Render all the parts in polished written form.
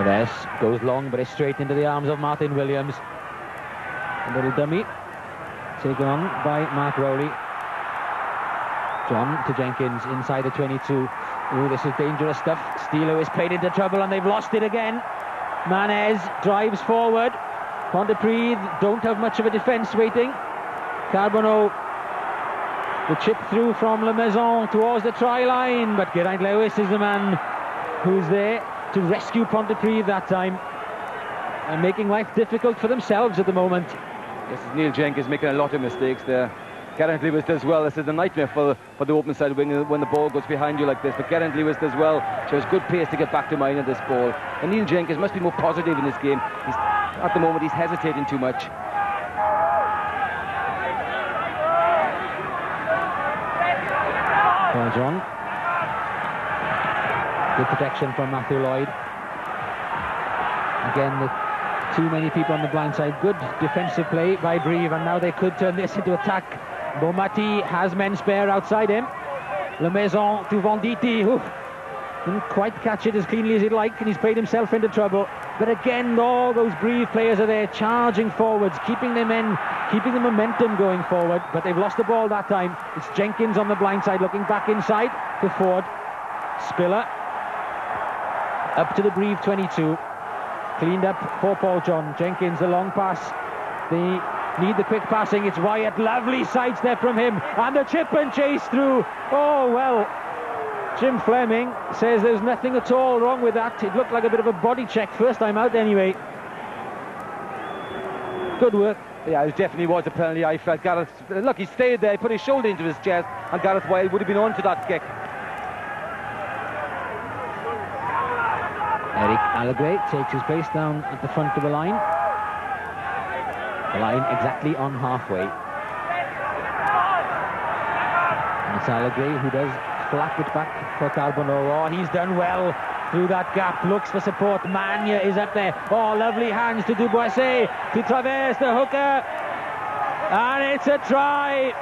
Travers goes long, but it's straight into the arms of Martin Williams. A little dummy taken on by Mark Rowley. John to Jenkins inside the 22. Ooh, this is dangerous stuff. Stilo is played into trouble and they've lost it again. Manez drives forward. Pontypridd don't have much of a defence waiting. Carbonneau, the chip through from Le Maison towards the try line, but Geraint Lewis is the man who's there to rescue Pontypridd that time, and making life difficult for themselves at the moment. This is Neil Jenkins making a lot of mistakes there. Geraint Lewis does well. This is a nightmare for the open side wing when the ball goes behind you like this, but Geraint Lewis does well, shows good pace to get back to mine at this ball. And Neil Jenkins must be more positive in this game. At the moment he's hesitating too much. Well, John, good protection from Matthew Lloyd. Again, too many people on the blind side. Good defensive play by Brive, and now they could turn this into attack. Bomati has men spare outside him. Le Maison to Venditti, who didn't quite catch it as cleanly as he'd like, and he's played himself into trouble. But again, all those Brive players are there charging forwards, keeping their men, keeping the momentum going forward, but they've lost the ball that time. It's Jenkins on the blind side looking back inside to Ford. Spiller up to the Brive 22. Cleaned up for Paul John. Jenkins, the long pass. They need the quick passing. It's Wyatt. Lovely sidestep from him. And the chip and chase through. Oh, well. Jim Fleming says there's nothing at all wrong with that. It looked like a bit of a body check first time out anyway. Good work. Yeah, it definitely was a penalty. I felt Gareth, look, he stayed there, he put his shoulder into his chest, and Gareth Wild would have been on to that kick. Eric Allegre takes his place down at the front of the line. The line exactly on halfway. And it's Allegre who does flap it back for Carbonneau. Oh, he's done well through that gap. Looks for support. Mania is up there. Oh, lovely hands to Duboisset, to Travers, the hooker. And it's a try.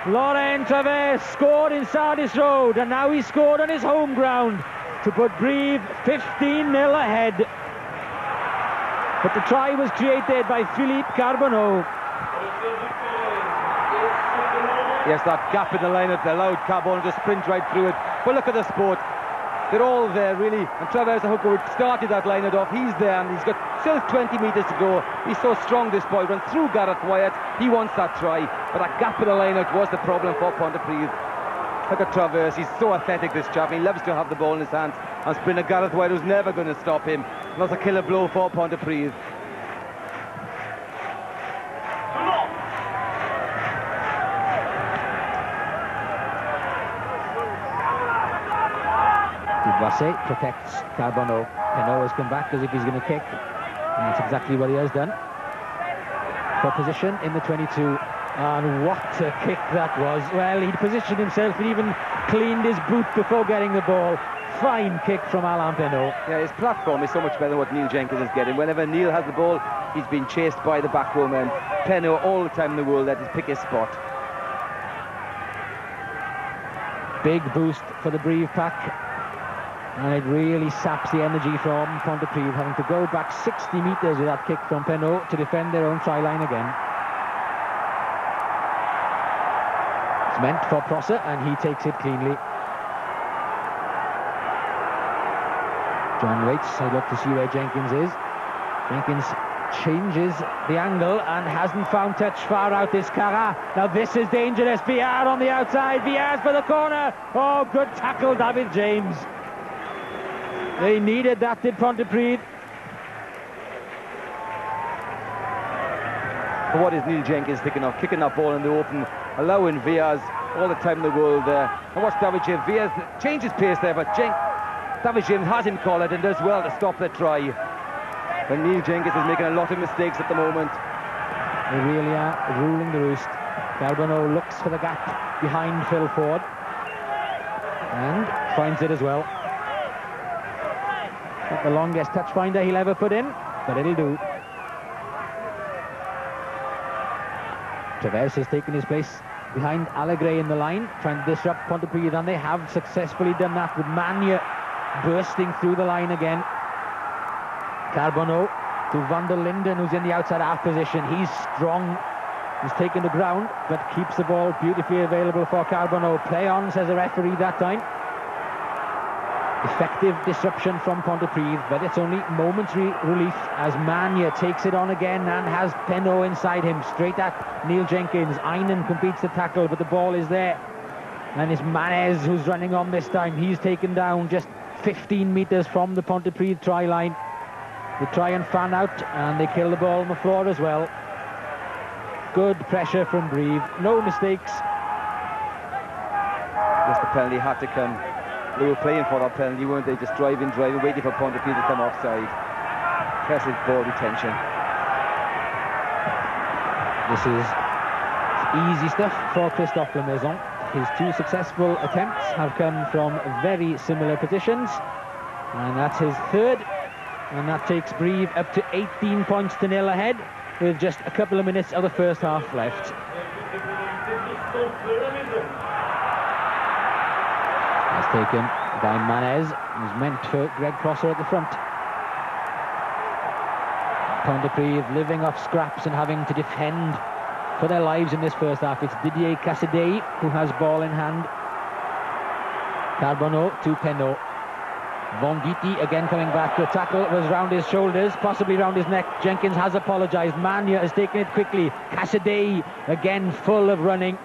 Laurent Travers scored in Sardis Road, and now he scored on his home ground to put Brive 15-0 ahead. But the try was created by Philippe Carbonneau. Yes, that gap in the line that allowed Carbonneau to sprint right through it. But look at the sport. They're all there, really. And Travers, the hooker, who started that line off, he's there, and he's got still 20 metres to go. He's so strong, this boy. Run through Gareth Wyatt. He wants that try. But that gap in the line was the problem for Pontypridd. Look at Travers, he's so athletic, this chap. He loves to have the ball in his hands. And sprinter Gareth Wyatt was never going to stop him. And that's a killer blow for Pontypridd. Duboisset protects Carbonneau. Penaud has come back as if he's going to kick. And that's exactly what he has done. For position in the 22. And what a kick that was. Well, he'd positioned himself and even cleaned his boot before getting the ball. Fine kick from Alain Penaud. Yeah, his platform is so much better than what Neil Jenkins is getting. Whenever Neil has the ball, he's been chased by the back row men. Penaud all the time in the world, that is pick his spot. Big boost for the Brive pack. And it really saps the energy from Pontypridd, having to go back 60 metres with that kick from Penaud to defend their own try line again. It's meant for Prosser, and he takes it cleanly. John waits, I look to see where Jenkins is. Jenkins changes the angle and hasn't found touch. Far out is Cara. Now this is dangerous. Viard on the outside. Viard for the corner. Oh, good tackle, David James. They needed that, did Pontypridd. What is Neil Jenkins thinking of? Kicking that ball in the open, allowing Viaz all the time in the world there. And watch David James. Viaz changes pace there, but David James has him collared and does well to stop the try. But Neil Jenkins is making a lot of mistakes at the moment. They really are ruling the roost. Carbonneau looks for the gap behind Phil Ford and finds it as well. Not the longest touch finder he'll ever put in, but it'll do. Travers has taken his place behind Allegre in the line, trying to disrupt Pontypridd, and they have successfully done that with Mania bursting through the line again. Carbonneau to Van der Linden, who's in the outside half position. He's strong. He's taken the ground, but keeps the ball beautifully available for Carbonneau. Play on, says the referee that time. Effective disruption from Pontypridd, but it's only momentary relief as Mania takes it on again and has Penaud inside him, straight at Neil Jenkins. Einan completes the tackle, but the ball is there. And it's Manez who's running on this time. He's taken down just 15 metres from the Pontypridd try line. They try and fan out, and they kill the ball on the floor as well. Good pressure from Brive, no mistakes. Yes, the penalty had to come. They were playing for that penalty, weren't they? Just driving, waiting for Pontypridd to come offside. Impressive ball retention. This is easy stuff for Christophe Lemaison. His 2 successful attempts have come from very similar positions, and that's his 3rd, and that takes Brive up to 18 points to 0 ahead with just a couple of minutes of the first half left. That's taken by Manez. It was meant for Greg Prosser at the front. Pontypridd living off scraps and having to defend for their lives in this first half. It's Didier Cassadei who has ball in hand. Carbonneau to Penaud. Venditti again coming back. The tackle was round his shoulders, possibly round his neck. Jenkins has apologised. Mania has taken it quickly. Cassadei again full of running.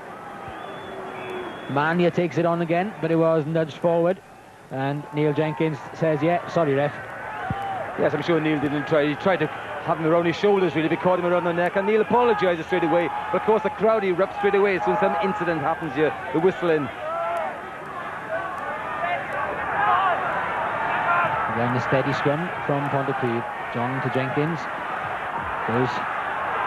Mania takes it on again, but it was nudged forward. And Neil Jenkins says, yeah, sorry, ref. Yes, I'm sure Neil didn't try. He tried to have him around his shoulders, really, but caught him around the neck. And Neil apologises straight away. But of course, the crowd erupts straight away. So when some incident happens here, the whistling. Again, a steady scrum from Pontypridd. John to Jenkins. Goes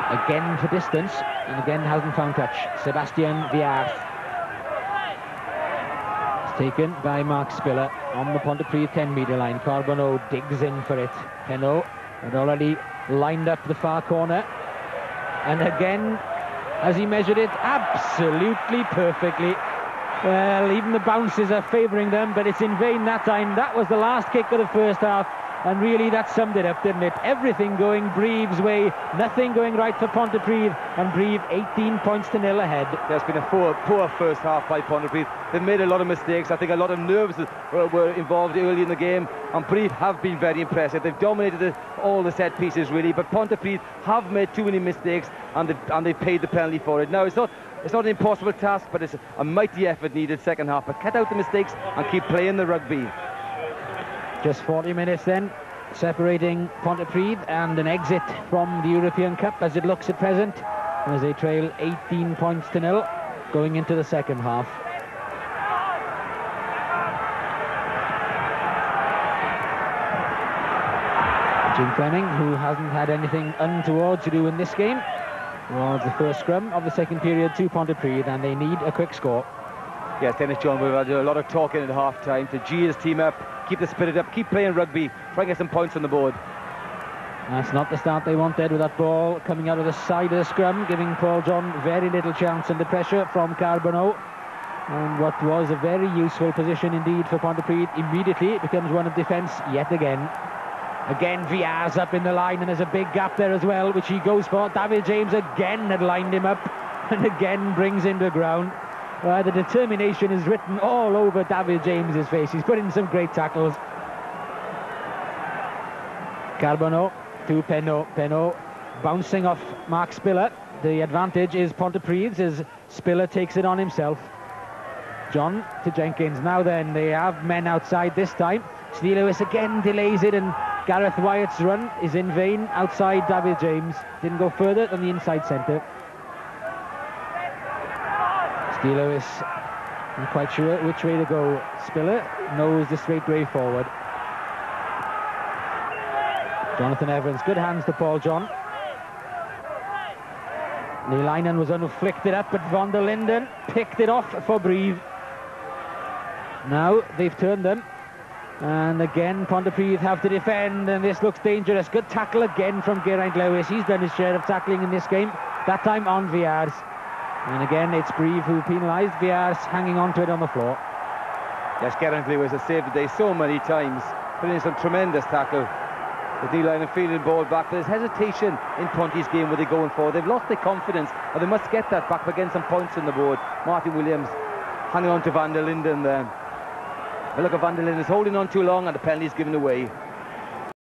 again for distance, and again hasn't found touch. Sébastien Viard. It's taken by Mark Spiller on the Pontypridd 10-metre line. Carbonneau digs in for it. Penaud had already lined up the far corner. And again, has he measured it? Absolutely perfectly. Well, even the bounces are favouring them, but it's in vain that time. That was the last kick of the first half, and really that summed it up, didn't it? Everything going Brive's way, nothing going right for Pontypridd, and Brive 18 points to 0 ahead. There's been a poor first half by Pontypridd. They've made a lot of mistakes. I think a lot of nerves were involved early in the game, and Brive have been very impressive. They've dominated all the set pieces, really, but Pontypridd have made too many mistakes, and they've paid the penalty for it. Now, it's not an impossible task, but it's a mighty effort needed second half. But cut out the mistakes and keep playing the rugby. Just 40 minutes then, separating Pontypridd and an exit from the European Cup as it looks at present, as they trail 18 points to 0 going into the second half. Jim Fleming, who hasn't had anything untoward to do in this game, was the first scrum of the second period to Pontypridd, and they need a quick score. Yes, Dennis John, we've had a lot of talking at half-time to G his team up, keep the spirit up, keep playing rugby, try and get some points on the board. That's not the start they wanted, with that ball coming out of the side of the scrum, giving Paul John very little chance under pressure from Carbonneau. And what was a very useful position indeed for Pontypridd, immediately it becomes one of defence yet again. Again, Viard's up in the line, and there's a big gap there as well, which he goes for. David James again had lined him up, and again brings him to ground. The determination is written all over David James's face. He's put in some great tackles. Carbonneau to Penaud. Penaud bouncing off Mark Spiller. The advantage is Pontypridd's as Spiller takes it on himself. John to Jenkins. Now then, they have men outside this time. Steve Lewis again delays it, and Gareth Wyatt's run is in vain outside David James. Didn't go further than the inside centre. Steve Lewis, I'm quite sure which way to go. Spiller knows the straight way forward. Jonathan Evans, good hands to Paul John. Neil Einan was unflicked up, but Van der Linden picked it off for Brive. Now they've turned them, and again Pontypridd have to defend, and this looks dangerous. Good tackle again from Geraint Lewis. He's done his share of tackling in this game, that time on Viard's. And again it's Brive who penalised. Viard's hanging on to it on the floor. Yes, Geraint Lewis has saved the day so many times, putting in some tremendous tackle. The D-line and feeling ball back. There's hesitation in Ponty's game where they're going forward. They've lost their confidence, and they must get that back against some points on the board. Martin Williams hanging on to Van der Linden there. But look at Van der Linden is holding on too long, and the penalty's given away.